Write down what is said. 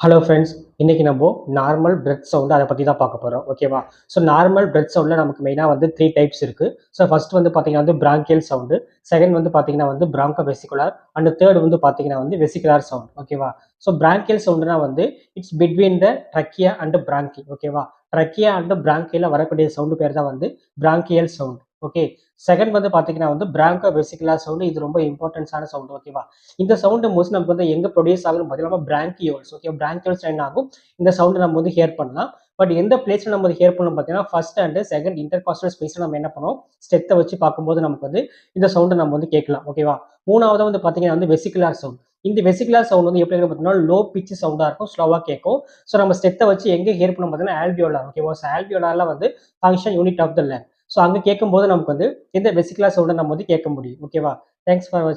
Hello friends, இன்னைக்கு நம்ம normal breadth sound அதை பற்றி தான் பார்க்க போகிறோம். ஓகேவா? ஸோ நார்மல் பிரெத் சவுண்டில் நமக்கு மெயினாக வந்து த்ரீ டைப்ஸ் இருக்குது. ஸோ ஃபர்ஸ்ட் வந்து பார்த்தீங்கன்னா வந்து பிராங்கியல் சவுண்டு, செகண்ட் வந்து பார்த்தீங்கன்னா வந்து பிராங்கோ வெசிகுலார், அண்ட் தேர்ட் வந்து பார்த்தீங்கன்னா வந்து வெசிகுலார் சவுண்ட். ஓகேவா? ஸோ பிராங்கியல் சவுண்டுனா வந்து it's between the trachea and franking. ஓகேவா? ட்ரக்கியா அண்ட் பிராங்கியில் வரக்கூடிய சவுண்டு பேர் தான் வந்து பிராங்கியல் சவுண்ட். ஓகே. செகண்ட் வந்து பார்த்தீங்கன்னா வந்து பிராங்கோ வெசிகுலார் சவுண்டு. இது ரொம்ப இம்பார்ட்டன்ஸான சவுண்டு. ஓகேவா? இந்த சவுண்டு மோஸ்ட்லி நமக்கு வந்து எங்க ப்ரொடியூஸ் ஆகும்னு பார்த்தீங்கன்னா பிராங்கியோல்ஸ். ஓகே, பிராங்கியோல்ஸ் என்ன ஆகும், இந்த சவுண்டு நம்ம வந்து ஹியர் பண்ணலாம். பட் எந்த பிளேஸ்ல நம்ம வந்து ஹியர் பண்ணணும் பார்த்தீங்கன்னா ஃபர்ஸ்ட் அண்ட் செகண்ட் இன்டர்காஸ்டல் ஸ்பேஸ்ல நம்ம என்ன பண்ணுவோம், ஸ்டெத்தை வச்சு பார்க்கும்போது நமக்கு வந்து இந்த சவுண்டை நம்ம வந்து கேட்கலாம். ஓகேவா? மூணாவது வந்து பார்த்தீங்கன்னா வந்து வெசிகுலார் சவுண்ட். இந்த வெசிகுலார் சவுண்ட் வந்து எப்படி பார்த்தீங்கன்னா லோ பிச் சவுண்டா இருக்கும், ஸ்லோவா கேட்கும். ஸோ நம்ம ஸ்டெத்தை வச்சு எங்க ஹியர் பண்ணணும் பார்த்தீங்கன்னா ஆல்வியோலார். ஓகேவா? ஸோ ஆல்வியோலார்ல வந்து function unit of the lung. So அங்கே கேட்கும்போது நமக்கு வந்து இந்த வெசிகுலார் சவுண்டை நம்ம வந்து கேட்க முடியும். ஓகேவா? தேங்க்ஸ் ஃபார் வாட்சிங்.